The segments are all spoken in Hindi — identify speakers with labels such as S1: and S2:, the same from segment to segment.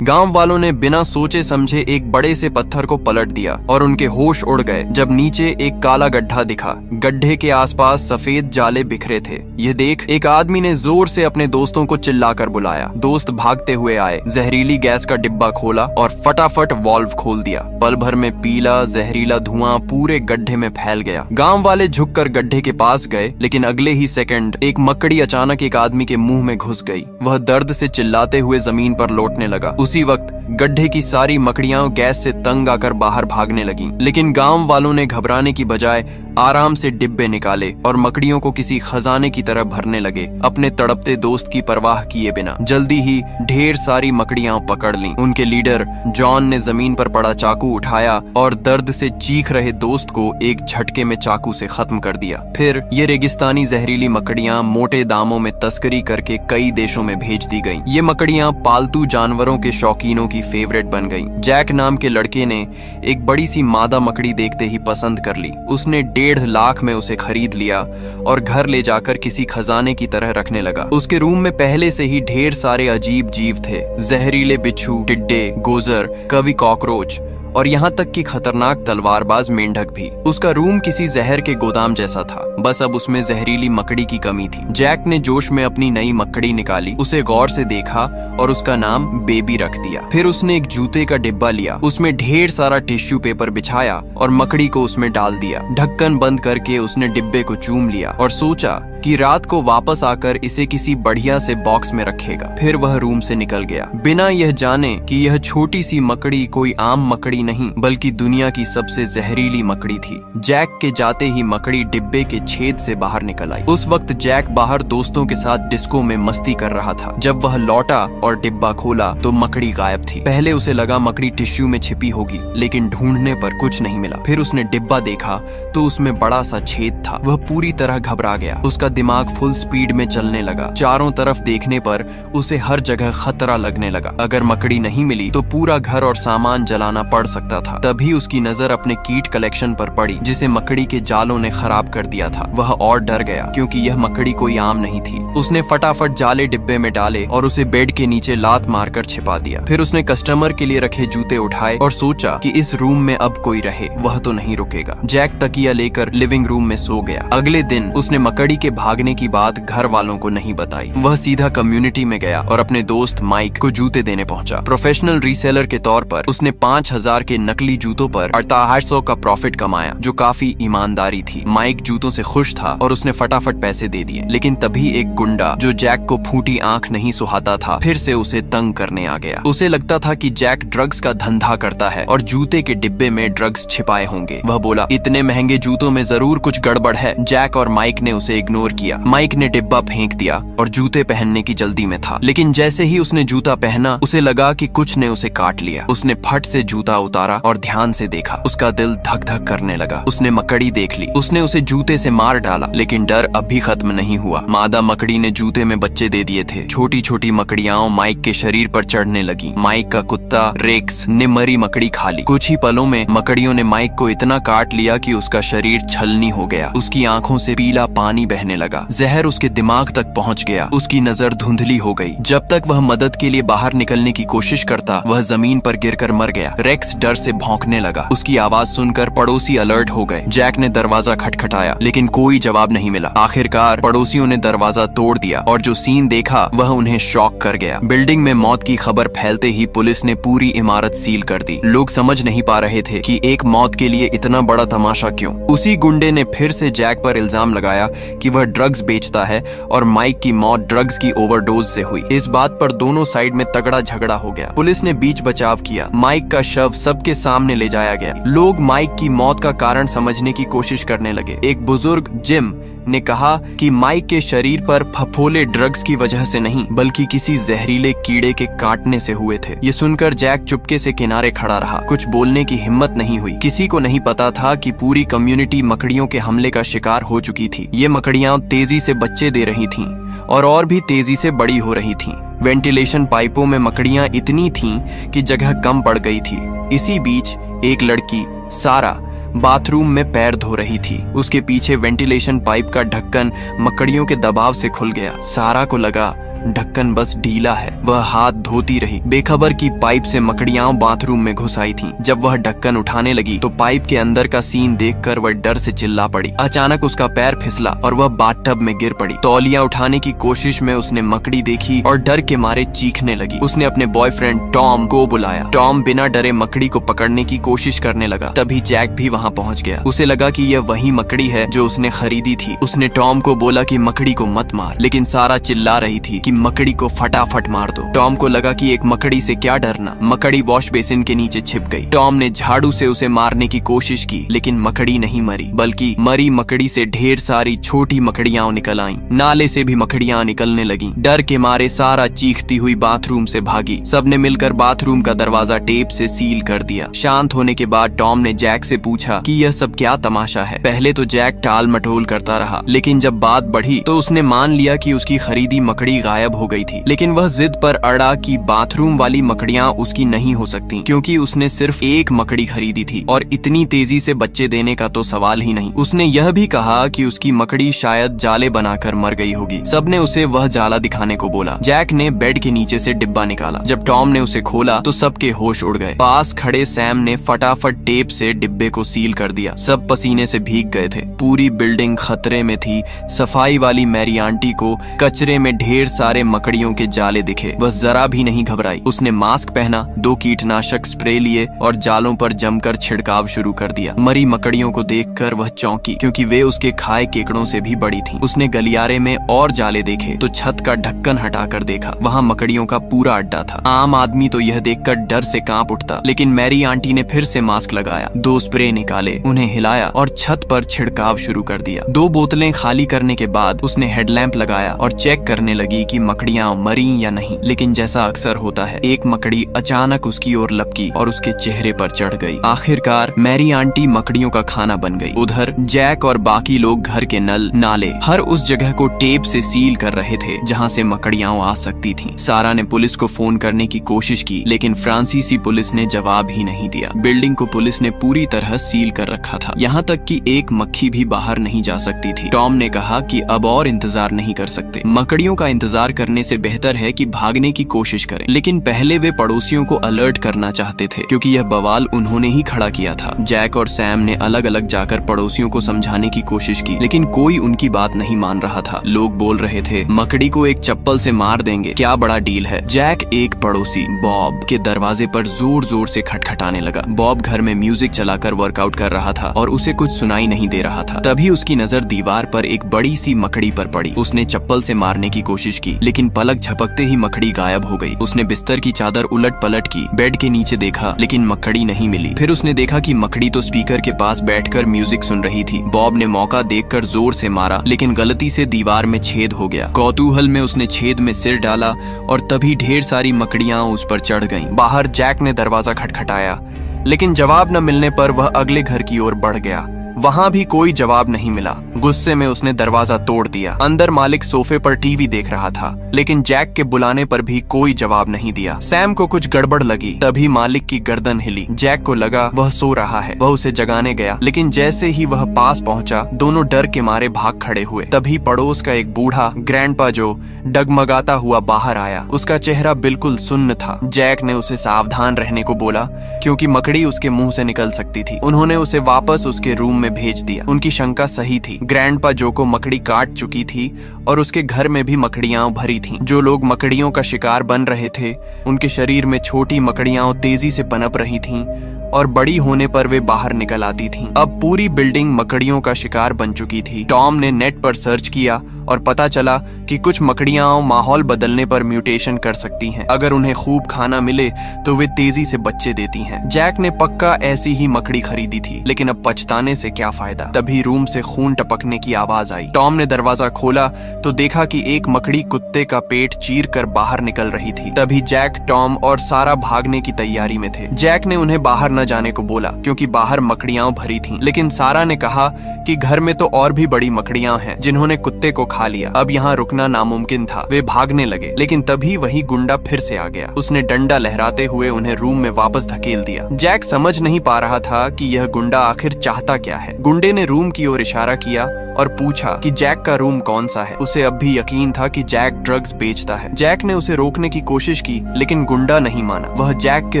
S1: गांव वालों ने बिना सोचे समझे एक बड़े से पत्थर को पलट दिया और उनके होश उड़ गए जब नीचे एक काला गड्ढा दिखा। गड्ढे के आसपास सफेद जाले बिखरे थे। ये देख एक आदमी ने जोर से अपने दोस्तों को चिल्लाकर बुलाया। दोस्त भागते हुए आए, जहरीली गैस का डिब्बा खोला और फटाफट वाल्व खोल दिया। पल भर में पीला जहरीला धुआं पूरे गड्ढे में फैल गया। गांव वाले झुककर गड्ढे के पास गए, लेकिन अगले ही सेकंड एक मकड़ी अचानक एक आदमी के मुंह में घुस गई। वह दर्द से चिल्लाते हुए जमीन पर लौटने लगा। उसी वक्त गड्ढे की सारी मकड़ियां गैस से तंग आकर बाहर भागने लगीं। लेकिन गांव वालों ने घबराने की बजाय आराम से डिब्बे निकाले और मकड़ियों को किसी खजाने की तरह भरने लगे, अपने तड़पते दोस्त की परवाह किए बिना। जल्दी ही ढेर सारी मकड़ियां पकड़ लीं। उनके लीडर जॉन ने जमीन पर पड़ा चाकू उठाया और दर्द से चीख रहे दोस्त को एक झटके में चाकू से खत्म कर दिया। फिर ये रेगिस्तानी जहरीली मकड़ियां मोटे दामों में तस्करी करके कई देशों में भेज दी गईं। ये मकड़ियां पालतू जानवरों के शौकीनों की फेवरेट बन गईं। जैक नाम के लड़के ने एक बड़ी सी मादा मकड़ी देखते ही पसंद कर ली। उसने 1.5 लाख में उसे खरीद लिया और घर ले जाकर किसी खजाने की तरह रखने लगा। उसके रूम में पहले से ही ढेर सारे अजीब जीव थे, जहरीले बिच्छू, टिड्डे, गोजर, कभी कॉकरोच और यहाँ तक कि खतरनाक तलवारबाज मेंढक भी। उसका रूम किसी जहर के गोदाम जैसा था, बस अब उसमें जहरीली मकड़ी की कमी थी। जैक ने जोश में अपनी नई मकड़ी निकाली, उसे गौर से देखा और उसका नाम बेबी रख दिया। फिर उसने एक जूते का डिब्बा लिया, उसमें ढेर सारा टिश्यू पेपर बिछाया और मकड़ी को उसमें डाल दिया। ढक्कन बंद करके उसने डिब्बे को चूम लिया और सोचा कि रात को वापस आकर इसे किसी बढ़िया से बॉक्स में रखेगा। फिर वह रूम से निकल गया, बिना यह जाने कि यह छोटी सी मकड़ी कोई आम मकड़ी नहीं बल्कि दुनिया की सबसे जहरीली मकड़ी थी। जैक के जाते ही मकड़ी डिब्बे के छेद से बाहर निकल आई। उस वक्त जैक बाहर दोस्तों के साथ डिस्को में मस्ती कर रहा था। जब वह लौटा और डिब्बा खोला तो मकड़ी गायब थी। पहले उसे लगा मकड़ी टिश्यू में छिपी होगी, लेकिन ढूंढने पर कुछ नहीं मिला। फिर उसने डिब्बा देखा तो उसमें बड़ा सा छेद था। वह पूरी तरह घबरा गया। उसका दिमाग फुल स्पीड में चलने लगा। चारों तरफ देखने पर उसे हर जगह खतरा लगने लगा। अगर मकड़ी नहीं मिली तो पूरा घर और सामान जलाना पड़ सकता था। तभी उसकी नजर अपने कीट कलेक्शन पर पड़ी, जिसे मकड़ी के जालों ने खराब कर दिया था। वह और डर गया, क्योंकि यह मकड़ी कोई आम नहीं थी। उसने फटाफट जाले डिब्बे में डाले और उसे बेड के नीचे लात मारकर छिपा दिया। फिर उसने कस्टमर के लिए रखे जूते उठाए और सोचा कि इस रूम में अब कोई रहे, वह तो नहीं रुकेगा। जैक तकिया लेकर लिविंग रूम में सो गया। अगले दिन उसने मकड़ी के भागने की बात घर वालों को नहीं बताई। वह सीधा कम्युनिटी में गया और अपने दोस्त माइक को जूते देने पहुंचा। प्रोफेशनल रीसेलर के तौर पर उसने 5000 के नकली जूतों पर 6800 का प्रॉफिट कमाया, जो काफी ईमानदारी थी। माइक जूतों से खुश था और उसने फटाफट पैसे दे दिए। लेकिन तभी एक गुंडा, जो जैक को फूटी आंख नहीं सुहाता था, फिर से उसे तंग करने आ गया। उसे लगता था कि जैक ड्रग्स का धंधा करता है और जूते के डिब्बे में ड्रग्स छिपाए होंगे। वह बोला, इतने महंगे जूतों में जरूर कुछ गड़बड़ है। जैक और माइक ने उसे इग्नोर किया। माइक ने डिब्बा फेंक दिया और जूते पहनने की जल्दी में था। लेकिन जैसे ही उसने जूता पहना, उसे लगा कि कुछ ने उसे काट लिया। उसने फट से जूता उतारा और ध्यान से देखा। उसका दिल धक धक करने लगा। उसने मकड़ी देख ली। उसने उसे जूते से मार डाला, लेकिन डर अभी खत्म नहीं हुआ। मादा मकड़ी ने जूते में बच्चे दे दिए थे। छोटी छोटी मकड़ियां माइक के शरीर पर चढ़ने लगी। माइक का कुत्ता रेक्स ने मरी मकड़ी खा ली। कुछ ही पलों में मकड़ियों ने माइक को इतना काट लिया कि उसका शरीर छलनी हो गया। उसकी आंखों से पीला पानी बहने लगा। जहर उसके दिमाग तक पहुंच गया। उसकी नजर धुंधली हो गई। जब तक वह मदद के लिए बाहर निकलने की कोशिश करता, वह जमीन पर गिरकर मर गया। रेक्स डर से भौंकने लगा। उसकी आवाज सुनकर पड़ोसी अलर्ट हो गए। जैक ने दरवाजा खटखटाया, लेकिन कोई जवाब नहीं मिला। आखिरकार पड़ोसियों ने दरवाजा तोड़ दिया और जो सीन देखा वह उन्हें शॉक कर गया। बिल्डिंग में मौत की खबर फैलते ही पुलिस ने पूरी इमारत सील कर दी। लोग समझ नहीं पा रहे थे कि एक मौत के लिए इतना बड़ा तमाशा क्यों। उसी गुंडे ने फिर से जैक पर इल्जाम लगाया कि वह ड्रग्स बेचता है और माइक की मौत ड्रग्स की ओवरडोज से हुई। इस बात पर दोनों साइड में तगड़ा झगड़ा हो गया। पुलिस ने बीच बचाव किया। माइक का शव सबके सामने ले जाया गया। लोग माइक की मौत का कारण समझने की कोशिश करने लगे। एक बुजुर्ग जिम ने कहा कि माइक के शरीर पर फफोले ड्रग्स की वजह से नहीं, बल्कि किसी जहरीले कीड़े के काटने से हुए थे। ये सुनकर जैक चुपके से किनारे खड़ा रहा। कुछ बोलने की हिम्मत नहीं हुई। किसी को नहीं पता था कि पूरी कम्युनिटी मकड़ियों के हमले का शिकार हो चुकी थी। ये मकड़ियां तेजी से बच्चे दे रही थीं और भी तेजी से बड़ी हो रही थीं। वेंटिलेशन पाइपों में मकड़ियां इतनी थीं कि जगह कम पड़ गई थी। इसी बीच एक लड़की सारा बाथरूम में पैर धो रही थी। उसके पीछे वेंटिलेशन पाइप का ढक्कन मकड़ियों के दबाव से खुल गया। सारा को लगा ढक्कन बस ढीला है। वह हाथ धोती रही, बेखबर कि पाइप से मकड़ियां बाथरूम में घुस आई थीं। जब वह ढक्कन उठाने लगी तो पाइप के अंदर का सीन देखकर वह डर से चिल्ला पड़ी। अचानक उसका पैर फिसला और वह बाथटब में गिर पड़ी। तौलिया उठाने की कोशिश में उसने मकड़ी देखी और डर के मारे चीखने लगी। उसने अपने बॉयफ्रेंड टॉम को बुलाया। टॉम बिना डरे मकड़ी को पकड़ने की कोशिश करने लगा। तभी जैक भी वहाँ पहुँच गया। उसे लगा कि यह वही मकड़ी है जो उसने खरीदी थी। उसने टॉम को बोला कि मकड़ी को मत मार, लेकिन सारा चिल्ला रही थी कि मकड़ी को फटाफट मार दो। टॉम को लगा कि एक मकड़ी से क्या डरना। मकड़ी वॉश बेसिन के नीचे छिप गई। टॉम ने झाड़ू से उसे मारने की कोशिश की, लेकिन मकड़ी नहीं मरी, बल्कि मरी मकड़ी से ढेर सारी छोटी मकड़ियां निकल आईं। नाले से भी मकड़ियां निकलने लगीं। डर के मारे सारा चीखती हुई बाथरूम से भागी। सबने मिलकर बाथरूम का दरवाजा टेप से सील कर दिया। शांत होने के बाद टॉम ने जैक से पूछा कि यह सब क्या तमाशा है। पहले तो जैक टाल मटोल करता रहा, लेकिन जब बात बढ़ी तो उसने मान लिया कि उसकी खरीदी मकड़ी गायब हो गई थी। लेकिन वह जिद पर अड़ा कि बाथरूम वाली मकड़ियां उसकी नहीं हो सकती, क्योंकि उसने सिर्फ एक मकड़ी खरीदी थी और इतनी तेजी से बच्चे देने का तो सवाल ही नहीं। उसने यह भी कहा कि उसकी मकड़ी शायद जाले बनाकर मर गई होगी। सबने उसे वह जाला दिखाने को बोला। जैक ने बेड के नीचे से डिब्बा निकाला। जब टॉम ने उसे खोला तो सबके होश उड़ गए। पास खड़े सैम ने फटाफट टेप से डिब्बे को सील कर दिया। सब पसीने से भीग गए थे। पूरी बिल्डिंग खतरे में थी। सफाई वाली मैरी आंटी को कचरे में ढेर सारे मकड़ियों के जाले दिखे। वह जरा भी नहीं घबराई। उसने मास्क पहना, 2 कीटनाशक स्प्रे लिए और जालों पर जमकर छिड़काव शुरू कर दिया। मरी मकड़ियों को देखकर वह चौंकी, क्योंकि वे उसके खाए केकड़ों से भी बड़ी थीं। उसने गलियारे में और जाले देखे तो छत का ढक्कन हटाकर देखा। वहाँ मकड़ियों का पूरा अड्डा था। आम आदमी तो यह देखकर डर से कांप उठता, लेकिन मैरी आंटी ने फिर से मास्क लगाया, 2 स्प्रे निकाले, उन्हें हिलाया और छत पर छिड़काव शुरू कर दिया। 2 बोतलें खाली करने के बाद उसने हेडलैम्प लगाया और चेक करने लगी कि मकड़ियां मरी या नहीं। लेकिन जैसा अक्सर होता है, एक मकड़ी अचानक उसकी ओर लपकी और उसके चेहरे पर चढ़ गई। आखिरकार मैरी आंटी मकड़ियों का खाना बन गई। उधर जैक और बाकी लोग घर के नल, नाले, हर उस जगह को टेप से सील कर रहे थे जहां से मकड़ियां आ सकती थीं। सारा ने पुलिस को फोन करने की कोशिश की, लेकिन फ्रांसीसी पुलिस ने जवाब ही नहीं दिया। बिल्डिंग को पुलिस ने पूरी तरह सील कर रखा था, यहाँ तक कि एक मक्खी भी बाहर नहीं जा सकती थी। टॉम ने कहा कि अब और इंतजार नहीं कर सकते। मकड़ियों का इंतजार करने से बेहतर है कि भागने की कोशिश करें। लेकिन पहले वे पड़ोसियों को अलर्ट करना चाहते थे, क्योंकि यह बवाल उन्होंने ही खड़ा किया था। जैक और सैम ने अलग अलग जाकर पड़ोसियों को समझाने की कोशिश की, लेकिन कोई उनकी बात नहीं मान रहा था। लोग बोल रहे थे, मकड़ी को एक चप्पल से मार देंगे, क्या बड़ा डील है। जैक एक पड़ोसी बॉब के दरवाजे पर जोर जोर से खटखटाने लगा। बॉब घर में म्यूजिक चलाकर वर्कआउट कर रहा था और उसे कुछ सुनाई नहीं दे रहा था। तभी उसकी नजर दीवार पर एक बड़ी सी मकड़ी पर पड़ी। उसने चप्पल से मारने की कोशिश की, लेकिन पलक झपकते ही मकड़ी गायब हो गई। उसने बिस्तर की चादर उलट पलट की, बेड के नीचे देखा, लेकिन मकड़ी नहीं मिली। फिर उसने देखा कि मकड़ी तो स्पीकर के पास बैठकर म्यूजिक सुन रही थी। बॉब ने मौका देखकर जोर से मारा, लेकिन गलती से दीवार में छेद हो गया। कौतूहल में उसने छेद में सिर डाला और तभी ढेर सारी मकड़ियां उस पर चढ़ गईं। बाहर जैक ने दरवाजा खटखटाया, लेकिन जवाब न मिलने पर वह अगले घर की ओर बढ़ गया। वहाँ भी कोई जवाब नहीं मिला। गुस्से में उसने दरवाजा तोड़ दिया। अंदर मालिक सोफे पर टीवी देख रहा था, लेकिन जैक के बुलाने पर भी कोई जवाब नहीं दिया। सैम को कुछ गड़बड़ लगी, तभी मालिक की गर्दन हिली। जैक को लगा वह सो रहा है। वह उसे जगाने गया, लेकिन जैसे ही वह पास पहुंचा, दोनों डर के मारे भाग खड़े हुए। तभी पड़ोस का एक बूढ़ा ग्रैंडपा जो डगमगाता हुआ बाहर आया। उसका चेहरा बिल्कुल सुन्न था। जैक ने उसे सावधान रहने को बोला, क्योंकि मकड़ी उसके मुंह से निकल सकती थी। उन्होंने उसे वापस उसके रूम में भेज दिया। उनकी शंका सही थी। ग्रैंडपा जो को मकड़ी काट चुकी थी और उसके घर में भी मकड़ियां भरी थीं। जो लोग मकड़ियों का शिकार बन रहे थे, उनके शरीर में छोटी मकड़ियां तेजी से पनप रही थीं और बड़ी होने पर वे बाहर निकल आती थीं। अब पूरी बिल्डिंग मकड़ियों का शिकार बन चुकी थी। टॉम ने नेट पर सर्च किया और पता चला कि कुछ मकड़ियां माहौल बदलने पर म्यूटेशन कर सकती हैं। अगर उन्हें खूब खाना मिले तो वे तेजी से बच्चे देती हैं। जैक ने पक्का ऐसी ही मकड़ी खरीदी थी, लेकिन अब पछताने से क्या फायदा। तभी रूम से खून टपकने की आवाज आई। टॉम ने दरवाजा खोला तो देखा कि एक मकड़ी कुत्ते का पेट चीर कर बाहर निकल रही थी। तभी जैक, टॉम और सारा भागने की तैयारी में थे। जैक ने उन्हें बाहर न जाने को बोला, क्योंकि बाहर मकड़ियां भरी थीं। लेकिन सारा ने कहा कि घर में तो और भी बड़ी मकड़ियां हैं जिन्होंने कुत्ते को खा लिया। अब यहाँ रुकना नामुमकिन था। वे भागने लगे, लेकिन तभी वही गुंडा फिर से आ गया। उसने डंडा लहराते हुए उन्हें रूम में वापस धकेल दिया। जैक समझ नहीं पा रहा था कि यह गुंडा आखिर चाहता क्या है। गुंडे ने रूम की ओर इशारा किया और पूछा कि जैक का रूम कौन सा है। उसे अब भी यकीन था कि जैक ड्रग्स बेचता है। जैक ने उसे रोकने की कोशिश की, लेकिन गुंडा नहीं माना। वह जैक के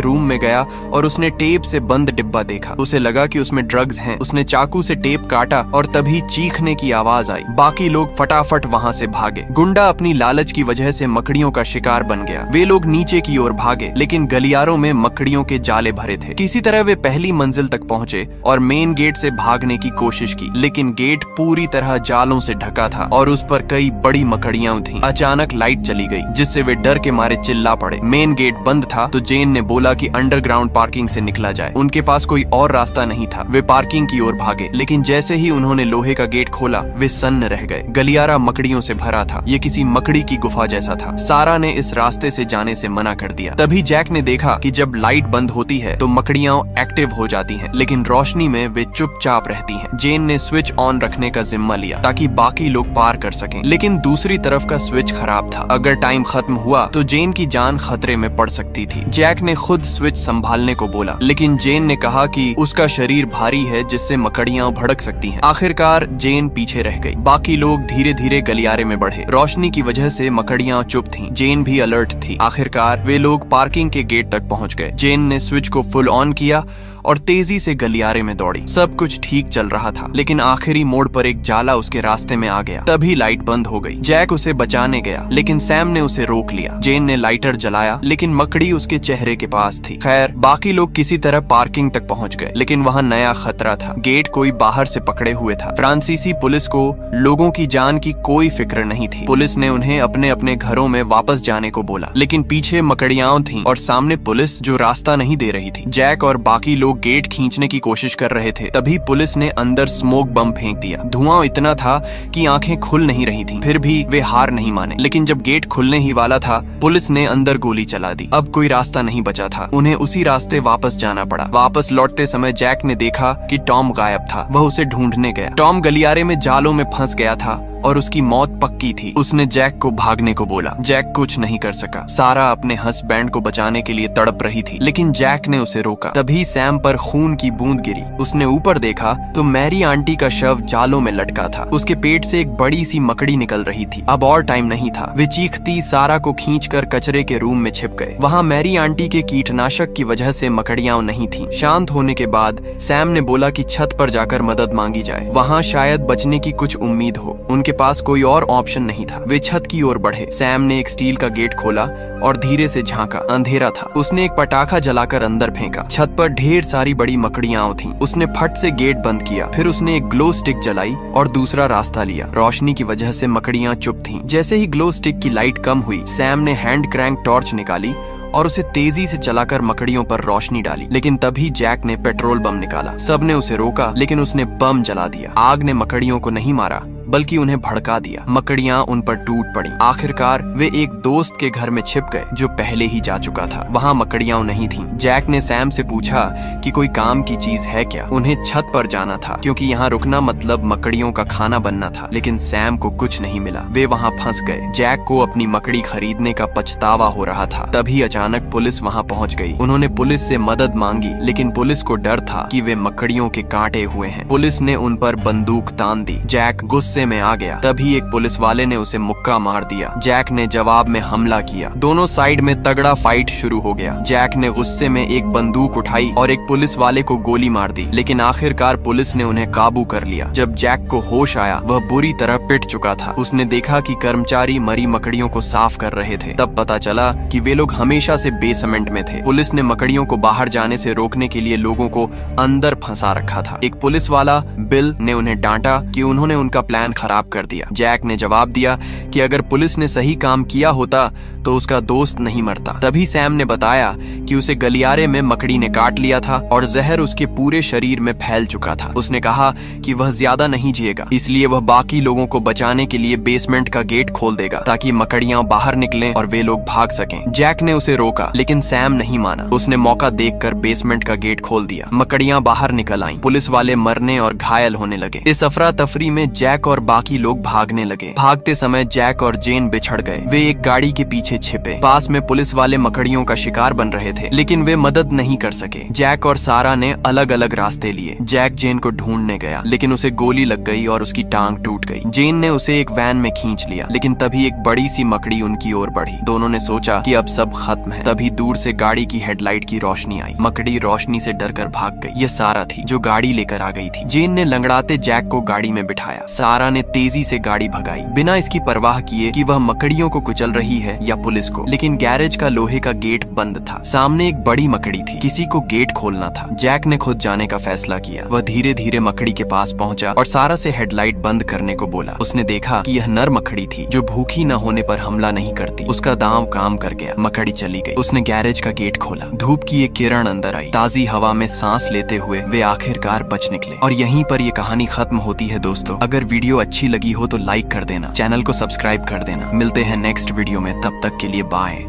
S1: रूम में गया और उसने टेप से बंद डिब्बा देखा। उसे लगा कि उसमें ड्रग्स हैं। उसने चाकू से टेप काटा और तभी चीखने की आवाज आई। बाकी लोग फटाफट वहां से भागे। गुंडा अपनी लालच की वजह से मकड़ियों का शिकार बन गया। वे लोग नीचे की ओर भागे, लेकिन गलियारों में मकड़ियों के जाले भरे थे। किसी तरह वे पहली मंजिल तक पहुंचे और मेन गेट से भागने की कोशिश की, लेकिन गेट पूरी तरह जालों से ढका था और उस पर कई बड़ी मकड़ियां थीं। अचानक लाइट चली गई, जिससे वे डर के मारे चिल्ला पड़े। मेन गेट बंद था तो जेन ने बोला कि अंडरग्राउंड पार्किंग से निकला जाए। उनके पास कोई और रास्ता नहीं था। वे पार्किंग की ओर भागे, लेकिन जैसे ही उन्होंने लोहे का गेट खोला, वे सन्न रह गए। गलियारा मकड़ियों से भरा था। ये किसी मकड़ी की गुफा जैसा था। सारा ने इस रास्ते से जाने से मना कर दिया। तभी जैक ने देखा कि जब लाइट बंद होती है तो मकड़ियां एक्टिव हो जाती हैं, लेकिन रोशनी में वे चुपचाप रहती हैं। जेन ने स्विच ऑन रखने का जिम्मा लिया ताकि बाकी लोग पार कर सकें, लेकिन दूसरी तरफ का स्विच खराब था। अगर टाइम खत्म हुआ तो जेन की जान खतरे में पड़ सकती थी। जैक ने खुद स्विच संभालने को बोला, लेकिन जेन ने कहा कि उसका शरीर भारी है, जिससे मकड़ियां भड़क सकती हैं। आखिरकार जेन पीछे रह गई। बाकी लोग धीरे धीरे गलियारे में बढ़े। रोशनी की वजह से मकड़ियां चुप थीं। जेन भी अलर्ट थी। आखिरकार वे लोग पार्किंग के गेट तक पहुंच गए। जेन ने स्विच को फुल ऑन किया और तेजी से गलियारे में दौड़ी। सब कुछ ठीक चल रहा था, लेकिन आखिरी मोड़ पर एक जाला उसके रास्ते में आ गया। तभी लाइट बंद हो गई। जैक उसे बचाने गया, लेकिन सैम ने उसे रोक लिया। जेन ने लाइटर जलाया, लेकिन मकड़ी उसके चेहरे के पास थी। खैर, बाकी लोग किसी तरह पार्किंग तक पहुंच गए, लेकिन वहां नया खतरा था। गेट कोई बाहर से पकड़े हुए था। फ्रांसीसी पुलिस को लोगों की जान की कोई फिक्र नहीं थी। पुलिस ने उन्हें अपने अपने घरों में वापस जाने को बोला, लेकिन पीछे मकड़ियां थीं और सामने पुलिस जो रास्ता नहीं दे रही थी। जैक और बाकी लोग गेट खींचने की कोशिश कर रहे थे। तभी पुलिस ने अंदर स्मोक बम फेंक दिया। धुआं इतना था कि आंखें खुल नहीं रही थीं। फिर भी वे हार नहीं माने, लेकिन जब गेट खुलने ही वाला था, पुलिस ने अंदर गोली चला दी। अब कोई रास्ता नहीं बचा था। उन्हें उसी रास्ते वापस जाना पड़ा। वापस लौटते समय जैक ने देखा कि टॉम गायब था। वह उसे ढूंढने गया। टॉम गलियारे में जालों में फंस गया था और उसकी मौत पक्की थी। उसने जैक को भागने को बोला। जैक कुछ नहीं कर सका। सारा अपने हस्बैंड को बचाने के लिए तड़प रही थी, लेकिन जैक ने उसे रोका। तभी सैम पर खून की बूंद गिरी। उसने ऊपर देखा तो मैरी आंटी का शव जालों में लटका था। उसके पेट से एक बड़ी सी मकड़ी निकल रही थी। अब और टाइम नहीं था। वे चीखती सारा को खींचकर कचरे के रूम में छिप गए। वहाँ मैरी आंटी के कीटनाशक की वजह से मकड़ियां नहीं थीं। शांत होने के बाद सैम ने बोला कि छत पर जाकर मदद मांगी जाए। वहाँ शायद बचने की कुछ उम्मीद हो। उनके पास कोई और ऑप्शन नहीं था। वे छत की ओर बढ़े। सैम ने एक स्टील का गेट खोला और धीरे से झांका। अंधेरा था। उसने एक पटाखा जलाकर अंदर फेंका। छत पर ढेर सारी बड़ी मकड़ियां थीं। उसने फट से गेट बंद किया। फिर उसने एक ग्लो स्टिक जलाई और दूसरा रास्ता लिया। रोशनी की वजह से मकड़ियां चुप थीं। जैसे ही ग्लो स्टिक की लाइट कम हुई, सैम ने हैंड क्रैंक टॉर्च निकाली और उसे तेजी से चलाकर मकड़ियों पर रोशनी डाली। लेकिन तभी जैक ने पेट्रोल बम निकाला। सबने उसे रोका, लेकिन उसने बम जला दिया। आग ने मकड़ियों को नहीं मारा, बल्कि उन्हें भड़का दिया। मकड़ियां उन पर टूट पड़ी। आखिरकार वे एक दोस्त के घर में छिप गए जो पहले ही जा चुका था। वहां मकड़ियां नहीं थीं। जैक ने सैम से पूछा कि कोई काम की चीज है क्या। उन्हें छत पर जाना था, क्योंकि यहाँ रुकना मतलब मकड़ियों का खाना बनना था। लेकिन सैम को कुछ नहीं मिला। वे वहाँ फंस गए। जैक को अपनी मकड़ी खरीदने का पछतावा हो रहा था। तभी अचानक पुलिस वहाँ पहुँच गई। उन्होंने पुलिस से मदद मांगी, लेकिन पुलिस को डर था कि वे मकड़ियों के कांटे हुए हैं। पुलिस ने उन पर बंदूक तान दी। जैक गुस्से में आ गया। तभी एक पुलिस वाले ने उसे मुक्का मार दिया। जैक ने जवाब में हमला किया। दोनों साइड में तगड़ा फाइट शुरू हो गया। जैक ने गुस्से में एक बंदूक उठाई और एक पुलिस वाले को गोली मार दी, लेकिन आखिरकार पुलिस ने उन्हें काबू कर लिया। जब जैक को होश आया, वह बुरी तरह पिट चुका था। उसने देखा कि कर्मचारी मरी मकड़ियों को साफ कर रहे थे। तब पता चला कि वे लोग हमेशा से बेसमेंट में थे। पुलिस ने मकड़ियों को बाहर जाने से रोकने के लिए लोगों को अंदर फंसा रखा था। एक पुलिस वाला बिल ने उन्हें डांटा कि उन्होंने उनका प्लान खराब कर दिया। जैक ने जवाब दिया कि अगर पुलिस ने सही काम किया होता तो उसका दोस्त नहीं मरता। तभी सैम ने बताया कि उसे गलियारे में मकड़ी ने काट लिया था और जहर उसके पूरे शरीर में फैल चुका था। उसने कहा कि वह ज्यादा नहीं जिएगा, इसलिए वह बाकी लोगों को बचाने के लिए बेसमेंट का गेट खोल देगा ताकि मकड़ियां बाहर निकलें और वे लोग भाग सकें। जैक ने उसे रोका, लेकिन सैम नहीं माना। उसने मौका देखकर बेसमेंट का गेट खोल दिया। मकड़ियां बाहर निकल आईं। पुलिस वाले मरने और घायल होने लगे। इस अफरा तफरी में जैक और और बाकी लोग भागने लगे। भागते समय जैक और जेन बिछड़ गए। वे एक गाड़ी के पीछे छिपे। पास में पुलिस वाले मकड़ियों का शिकार बन रहे थे, लेकिन वे मदद नहीं कर सके। जैक और सारा ने अलग अलग रास्ते लिए। जैक जेन को ढूंढने गया, लेकिन उसे गोली लग गई और उसकी टांग टूट गई। जेन ने उसे एक वैन में खींच लिया, लेकिन तभी एक बड़ी सी मकड़ी उनकी ओर बढ़ी। दोनों ने सोचा कि अब सब खत्म है। तभी दूर से गाड़ी की हेडलाइट की रोशनी आई। मकड़ी रोशनी से डरकर भाग गई। ये सारा थी जो गाड़ी लेकर आ गई थी। जेन ने लंगड़ाते जैक को गाड़ी में बिठाया। सारा ने तेजी से गाड़ी भगाई, बिना इसकी परवाह किए कि वह मकड़ियों को कुचल रही है या पुलिस को। लेकिन गैरेज का लोहे का गेट बंद था। सामने एक बड़ी मकड़ी थी। किसी को गेट खोलना था। जैक ने खुद जाने का फैसला किया। वह धीरे धीरे मकड़ी के पास पहुंचा और सारा से हेडलाइट बंद करने को बोला। उसने देखा कि यह नर मकड़ी थी जो भूखी न होने पर हमला नहीं करती। उसका दांव काम कर गया। मकड़ी चली गई। उसने गैरेज का गेट खोला। धूप की एक किरण अंदर आई। ताजी हवा में सांस लेते हुए वे आखिरकार बच निकले। और यहीं पर ये कहानी खत्म होती है दोस्तों। अगर वीडियो अच्छी लगी हो तो लाइक कर देना, चैनल को सब्सक्राइब कर देना। मिलते हैं नेक्स्ट वीडियो में, तब तक के लिए बाय।